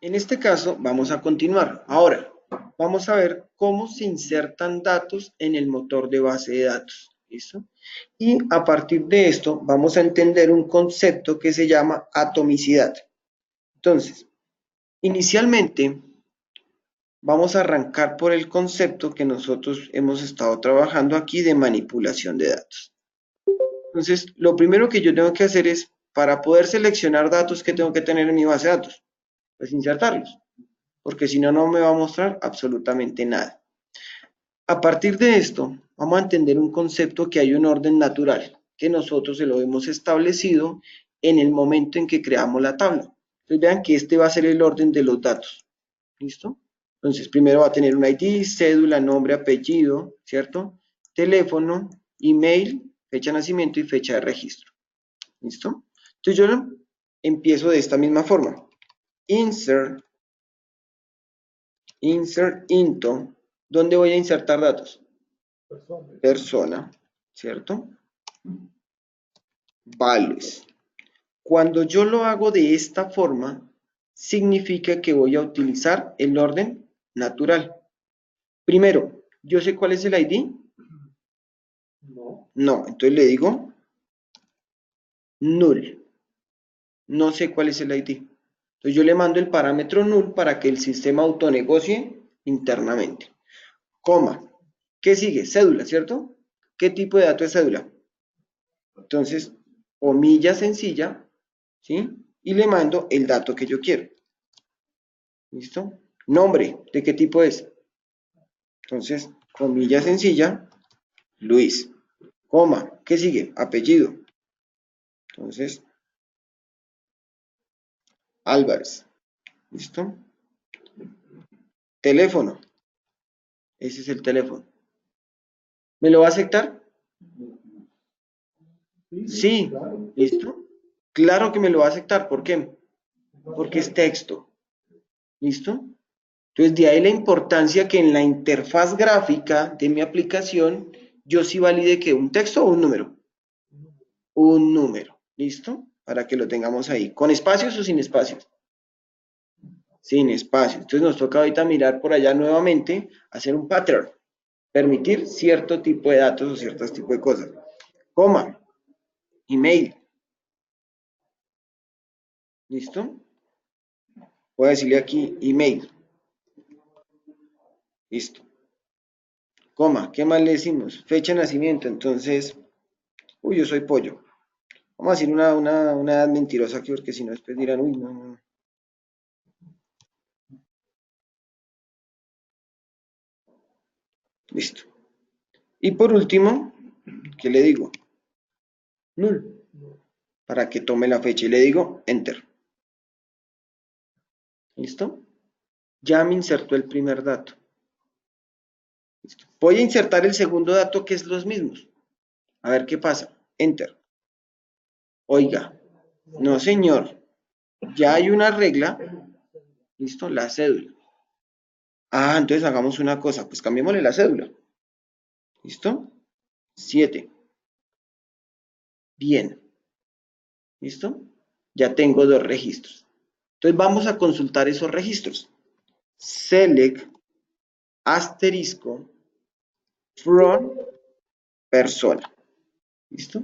En este caso, vamos a continuar. Ahora, vamos a ver cómo se insertan datos en el motor de base de datos. ¿Listo? Y a partir de esto, vamos a entender un concepto que se llama atomicidad. Entonces, inicialmente, vamos a arrancar por el concepto que nosotros hemos estado trabajando aquí de manipulación de datos. Entonces, lo primero que yo tengo que hacer es, para poder seleccionar datos que tengo que tener en mi base de datos, pues insertarlos, porque si no, no me va a mostrar absolutamente nada. A partir de esto, vamos a entender un concepto que hay un orden natural, que nosotros se lo hemos establecido en el momento en que creamos la tabla. Entonces vean que este va a ser el orden de los datos. ¿Listo? Entonces primero va a tener un ID, cédula, nombre, apellido, ¿cierto? Teléfono, email, fecha de nacimiento y fecha de registro. ¿Listo? Entonces yo empiezo de esta misma forma. Insert into, ¿dónde voy a insertar datos? Persona, ¿cierto? Values. Cuando yo lo hago de esta forma, significa que voy a utilizar el orden natural. Primero, ¿yo sé cuál es el ID? No, entonces le digo null. No sé cuál es el ID. Entonces yo le mando el parámetro null para que el sistema autonegocie internamente. Coma. ¿Qué sigue? Cédula, ¿cierto? ¿Qué tipo de dato es cédula? Entonces, comilla sencilla, ¿sí? Y le mando el dato que yo quiero. ¿Listo? Nombre, ¿de qué tipo es? Entonces, comilla sencilla, Luis. Coma, ¿qué sigue? Apellido. Entonces, Álvarez. ¿Listo? Teléfono. Ese es el teléfono. ¿Me lo va a aceptar? Sí. ¿Listo? Claro que me lo va a aceptar. ¿Por qué? Porque es texto. ¿Listo? Entonces, de ahí la importancia que en la interfaz gráfica de mi aplicación, yo sí valide que un texto o un número. Un número. ¿Listo? Para que lo tengamos ahí. ¿Con espacios o sin espacios? Sin espacios. Entonces nos toca ahorita mirar por allá nuevamente, hacer un pattern. Permitir cierto tipo de datos o ciertos tipos de cosas. Coma. Email. ¿Listo? Voy a decirle aquí email. Listo. Coma. ¿Qué más le decimos? Fecha de nacimiento. Entonces, uy, yo soy pollo. Vamos a decir una edad mentirosa aquí, porque si no, después dirán, uy, no, no. Listo. Y por último, ¿qué le digo? Null. Para que tome la fecha y le digo enter. ¿Listo? Ya me insertó el primer dato. ¿Listo? Voy a insertar el segundo dato que es los mismos. A ver qué pasa. Enter. Oiga, no señor. Ya hay una regla. ¿Listo? La cédula. Ah, entonces hagamos una cosa. Pues cambiémosle la cédula. ¿Listo? 7. Bien. ¿Listo? Ya tengo dos registros. Entonces vamos a consultar esos registros. Select asterisco from persona. ¿Listo?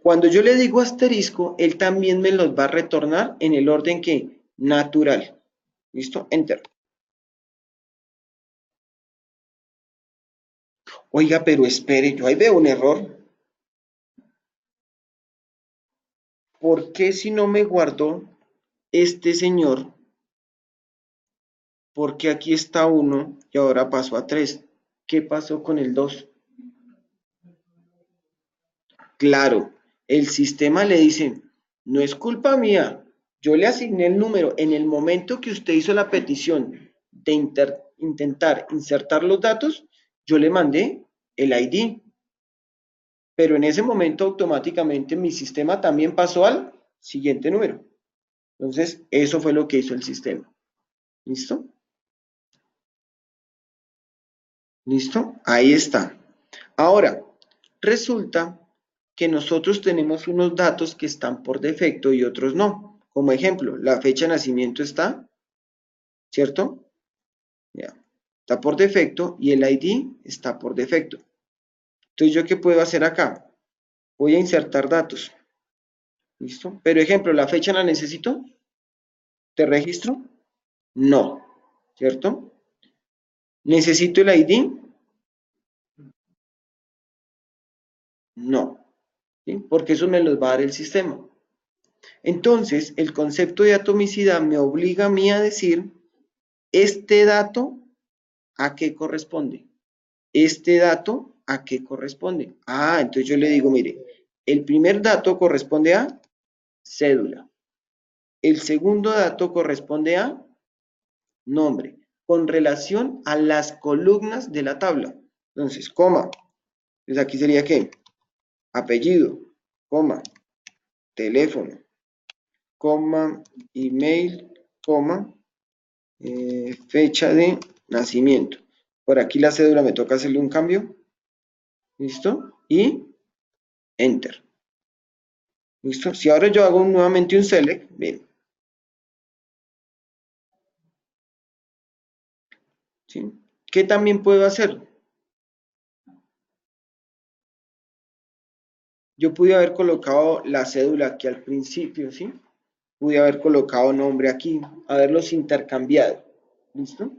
Cuando yo le digo asterisco, él también me los va a retornar en el orden que natural. ¿Listo? Enter. Oiga, pero espere, yo ahí veo un error. ¿Por qué si no me guardó este señor? Porque aquí está 1 y ahora pasó a 3. ¿Qué pasó con el 2? Claro, el sistema le dice, no es culpa mía, yo le asigné el número en el momento que usted hizo la petición de intentar insertar los datos, yo le mandé el ID, pero en ese momento automáticamente mi sistema también pasó al siguiente número. Entonces, eso fue lo que hizo el sistema. ¿Listo? ¿Listo? Ahí está. Ahora, resulta que nosotros tenemos unos datos que están por defecto y otros no. Como ejemplo, la fecha de nacimiento está ¿cierto? Ya. Está por defecto y el ID está por defecto. Entonces, ¿yo qué puedo hacer acá? Voy a insertar datos. ¿Listo? Pero ejemplo, ¿la fecha la necesito? ¿Te registro? No, ¿cierto? ¿Necesito el ID? No, ¿sí? Porque eso me los va a dar el sistema. Entonces, el concepto de atomicidad me obliga a mí a decir, este dato, ¿a qué corresponde? Este dato, ¿a qué corresponde? Ah, entonces yo le digo, mire, el primer dato corresponde a cédula. El segundo dato corresponde a nombre, con relación a las columnas de la tabla. Entonces, coma. Entonces aquí sería ¿qué? Apellido, coma, teléfono, coma, email, coma, fecha de nacimiento. Por aquí la cédula me toca hacerle un cambio. ¿Listo? Y enter. ¿Listo? Si ahora yo hago nuevamente un select, bien. ¿Sí? ¿Qué también puedo hacer? Yo pude haber colocado la cédula aquí al principio, ¿sí? Pude haber colocado nombre aquí, haberlos intercambiado. ¿Listo?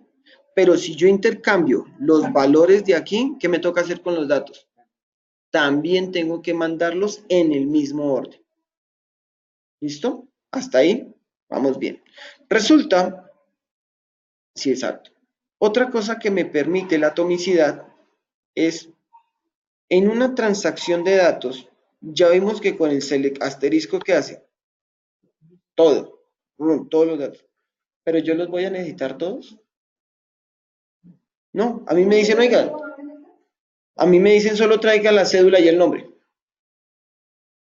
Pero si yo intercambio los valores de aquí, ¿qué me toca hacer con los datos? También tengo que mandarlos en el mismo orden. ¿Listo? Hasta ahí, vamos bien. Resulta, sí, exacto. Otra cosa que me permite la atomicidad es, en una transacción de datos, ya vimos que con el select asterisco, ¿qué hace? Todo, todos los datos. Pero yo los voy a necesitar todos. No, a mí me dicen, oiga, a mí me dicen solo traiga la cédula y el nombre.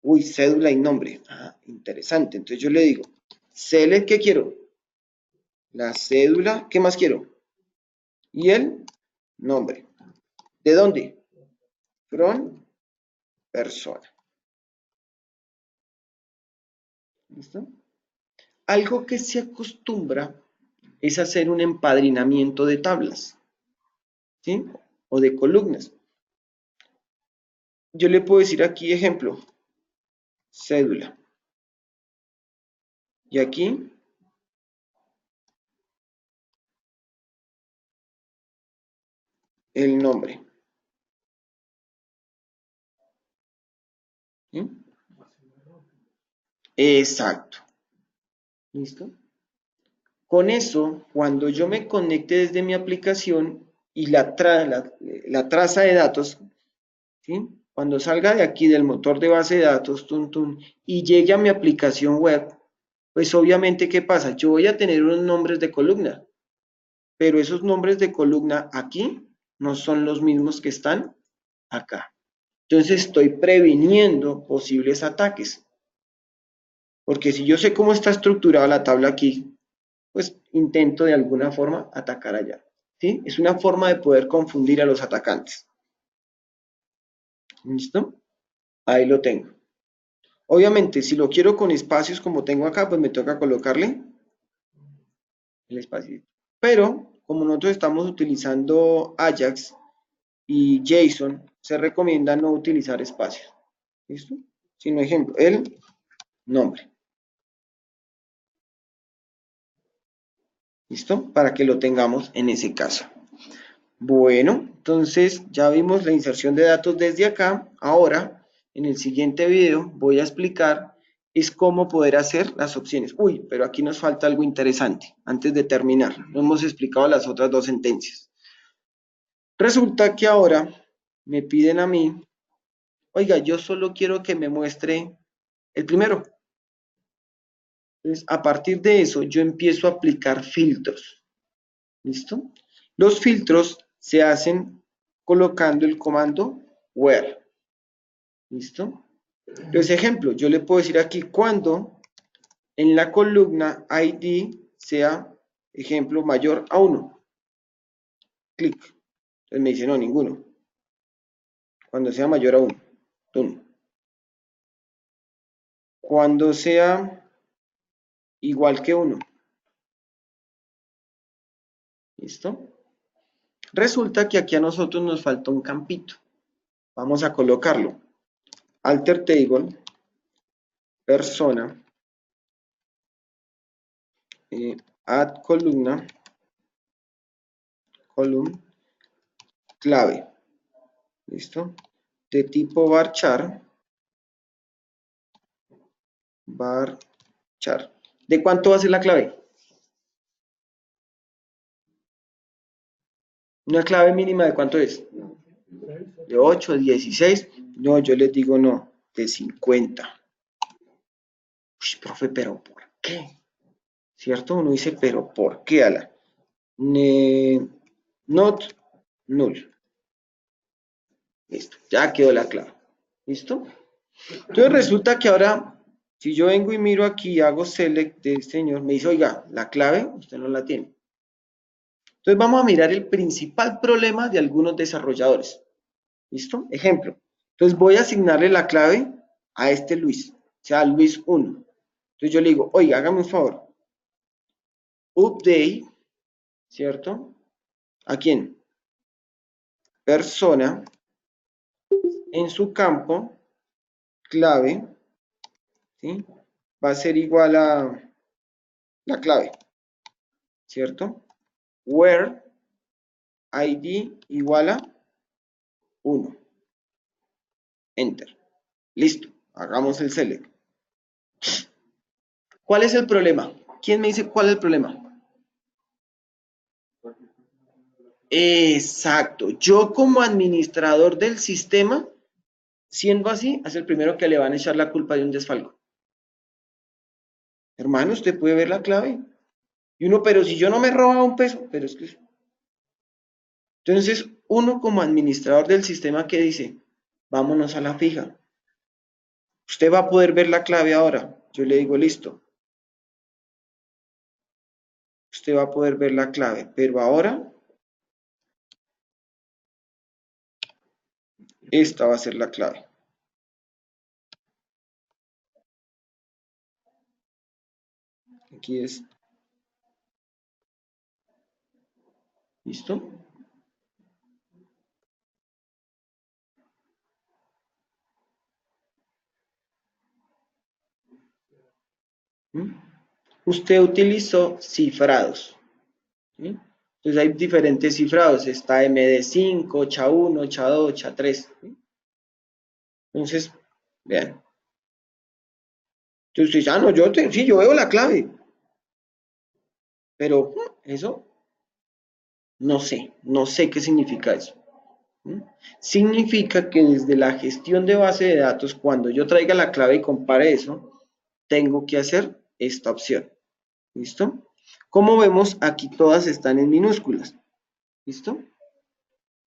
Uy, cédula y nombre. Ah, interesante. Entonces yo le digo, select, ¿qué quiero? La cédula, ¿qué más quiero? Y el nombre. ¿De dónde? From persona. ¿Listo? Algo que se acostumbra es hacer un empadrinamiento de tablas, ¿sí? O de columnas. Yo le puedo decir aquí, ejemplo, cédula. Y aquí, el nombre. ¿Sí? Exacto. ¿Listo? Con eso, cuando yo me conecte desde mi aplicación y la traza de datos, ¿sí? Cuando salga de aquí del motor de base de datos, y llegue a mi aplicación web, pues obviamente, ¿qué pasa? Yo voy a tener unos nombres de columna, pero esos nombres de columna aquí no son los mismos que están acá. Entonces estoy previniendo posibles ataques, porque si yo sé cómo está estructurada la tabla aquí, pues intento de alguna forma atacar allá. ¿Sí? Es una forma de poder confundir a los atacantes. ¿Listo? Ahí lo tengo. Obviamente, si lo quiero con espacios como tengo acá, pues me toca colocarle el espacio. Pero, como nosotros estamos utilizando Ajax y JSON, se recomienda no utilizar espacios. ¿Listo? Sino ejemplo, el nombre. ¿Listo? Para que lo tengamos en ese caso. Bueno, entonces ya vimos la inserción de datos desde acá. Ahora, en el siguiente video voy a explicar es cómo poder hacer las opciones. Uy, pero aquí nos falta algo interesante antes de terminar. No hemos explicado las otras dos sentencias. Resulta que ahora me piden a mí, oiga, yo solo quiero que me muestre el primero. Entonces, a partir de eso, yo empiezo a aplicar filtros. ¿Listo? Los filtros se hacen colocando el comando where. ¿Listo? Entonces, ejemplo, yo le puedo decir aquí cuando en la columna ID sea, ejemplo, mayor a 1. Clic. Entonces me dice, no, ninguno. Cuando sea mayor a 1. Cuando sea igual que 1. ¿Listo? Resulta que aquí a nosotros nos falta un campito. Vamos a colocarlo. Alter table, persona, add columna, column, clave. ¿Listo? De tipo varchar. Varchar. ¿De cuánto va a ser la clave? ¿Una clave mínima de cuánto es? De 8, 16. No, yo les digo no, de 50. Uy, profe, ¿pero por qué? ¿Cierto? Uno dice, ¿pero por qué, Ala? Not null. Listo, ya quedó la clave. ¿Listo? Entonces resulta que ahora, si yo vengo y miro aquí, hago select del señor, me dice, oiga, la clave, usted no la tiene. Entonces vamos a mirar el principal problema de algunos desarrolladores. ¿Listo? Ejemplo. Entonces voy a asignarle la clave a este Luis, o sea, Luis 1. Entonces yo le digo, oiga, hágame un favor. Update, ¿cierto? ¿A quién? Persona, en su campo, clave, ¿sí? Va a ser igual a la clave, ¿cierto? Where ID igual a 1. Enter. Listo. Hagamos el select. ¿Cuál es el problema? ¿Quién me dice cuál es el problema? Exacto. Yo como administrador del sistema, siendo así, es el primero que le van a echar la culpa de un desfalco. Hermano, usted puede ver la clave. Y uno, pero si yo no me he robado un peso, pero es que... Entonces, uno como administrador del sistema que dice, vámonos a la fija. Usted va a poder ver la clave ahora. Yo le digo, listo. Usted va a poder ver la clave, pero ahora esta va a ser la clave. Aquí es. ¿Listo? ¿Mm? Usted utilizó cifrados. ¿Sí? Entonces hay diferentes cifrados. Está MD5, CHA1, CHA2, CHA3. ¿Sí? Entonces, vean. Entonces usted dice, no, sí, yo veo la clave. Pero eso, no sé qué significa eso. ¿Mm? Significa que desde la gestión de base de datos, cuando yo traiga la clave y compare eso, tengo que hacer esta opción. ¿Listo? Como vemos, aquí todas están en minúsculas. ¿Listo?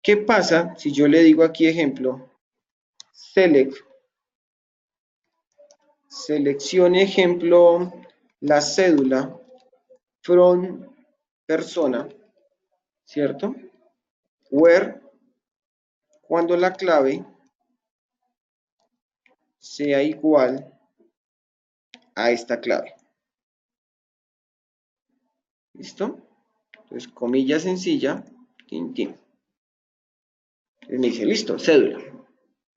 ¿Qué pasa si yo le digo aquí, ejemplo, select, seleccione, ejemplo, la cédula from persona, ¿cierto? Where, cuando la clave sea igual a esta clave. ¿Listo? Entonces, comilla sencilla, tin, tin. Entonces me dice, listo, cédula.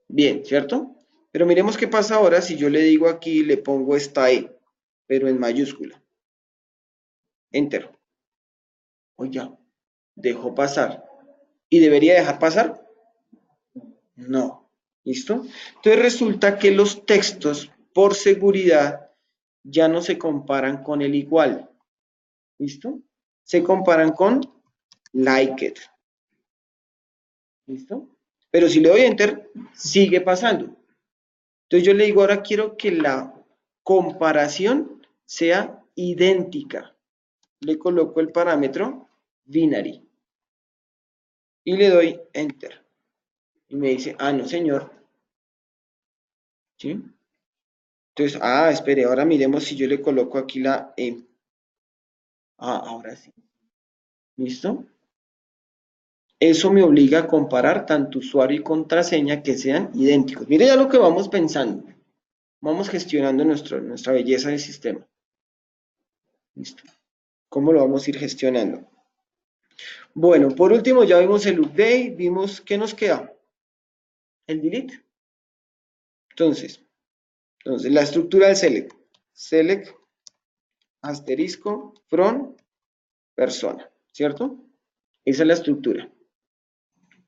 Bien, ¿cierto? Pero miremos qué pasa ahora si yo le digo aquí, le pongo esta E, pero en mayúscula. Enter. Oye, dejó pasar. ¿Y debería dejar pasar? No. ¿Listo? Entonces resulta que los textos, por seguridad, ya no se comparan con el igual. ¿Listo? Se comparan con liked. ¿Listo? Pero si le doy enter, sigue pasando. Entonces yo le digo, ahora quiero que la comparación sea idéntica. Le coloco el parámetro binary y le doy enter. Y me dice, no señor. ¿Sí? Entonces, espere, ahora miremos si yo le coloco aquí la E. Ahora sí. ¿Listo? Eso me obliga a comparar tanto usuario y contraseña que sean idénticos. Mire ya lo que vamos pensando. Vamos gestionando nuestra belleza de sistema. ¿Listo? ¿Cómo lo vamos a ir gestionando? Bueno, por último ya vimos el update, vimos qué nos queda, el delete. Entonces la estructura del select, select asterisco from persona, ¿cierto? Esa es la estructura.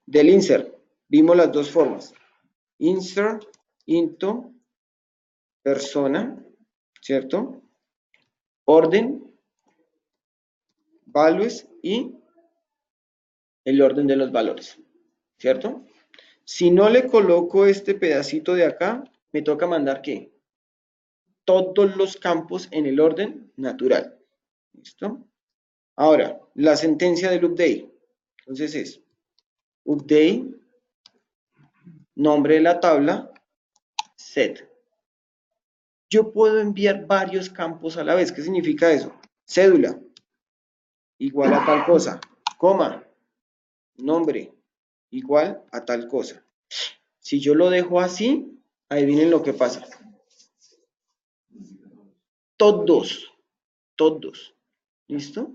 Del insert, vimos las dos formas, insert into persona, ¿cierto? Orden, values y el orden de los valores, ¿cierto? Si no le coloco este pedacito de acá, me toca mandar ¿qué? Todos los campos en el orden natural, ¿listo? Ahora, la sentencia del update, entonces es update, nombre de la tabla, set. Yo puedo enviar varios campos a la vez. ¿Qué significa eso? Cédula, igual a tal cosa, coma, nombre, igual a tal cosa. Si yo lo dejo así, adivinen lo que pasa. Todos, ¿listo?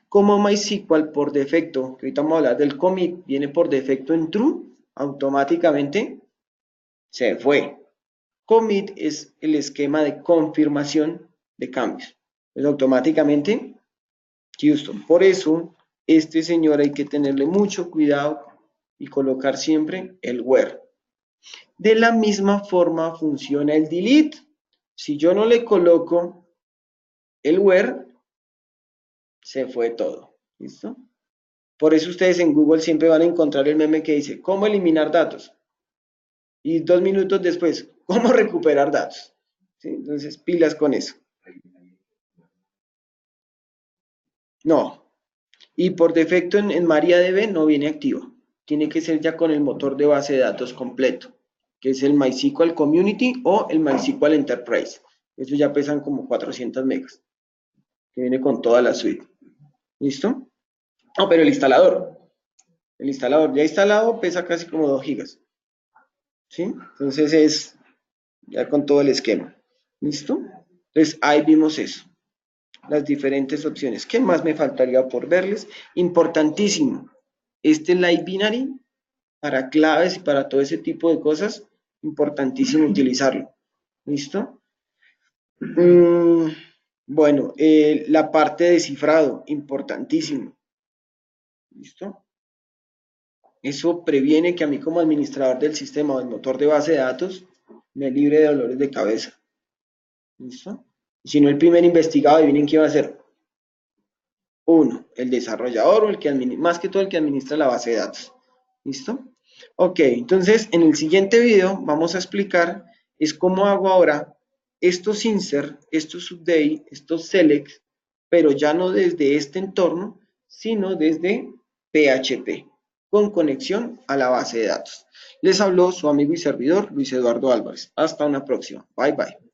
Como MySQL por defecto, que ahorita vamos a hablar del commit, viene por defecto en true, automáticamente se fue. Commit es el esquema de confirmación de cambios. Pues automáticamente, Houston. Por eso, este señor hay que tenerle mucho cuidado y colocar siempre el where. De la misma forma funciona el delete. Si yo no le coloco el where, se fue todo. ¿Listo? Por eso ustedes en Google siempre van a encontrar el meme que dice, ¿cómo eliminar datos? Y 2 minutos después, ¿cómo recuperar datos? ¿Sí? Entonces, pilas con eso. No. Y por defecto en MariaDB no viene activo. Tiene que ser ya con el motor de base de datos completo, que es el MySQL Community o el MySQL Enterprise. Eso ya pesan como 400 megas, que viene con toda la suite. ¿Listo? No, pero el instalador ya instalado pesa casi como 2 gigas. ¿Sí? Entonces es ya con todo el esquema. ¿Listo? Entonces ahí vimos eso, las diferentes opciones. ¿Qué más me faltaría por verles? Importantísimo, este Live Binary para claves y para todo ese tipo de cosas, importantísimo utilizarlo. ¿Listo? Bueno, la parte de cifrado, importantísimo. ¿Listo? Eso previene que a mí como administrador del sistema o del motor de base de datos me libre de dolores de cabeza. ¿Listo? Si no, el primer investigado, adivinen qué va a hacer. Uno, el desarrollador o el que más que todo el que administra la base de datos. ¿Listo? Ok, entonces en el siguiente video vamos a explicar es cómo hago ahora estos insert, estos update, estos select, pero ya no desde este entorno, sino desde PHP, con conexión a la base de datos. Les habló su amigo y servidor Luis Eduardo Álvarez. Hasta una próxima. Bye bye.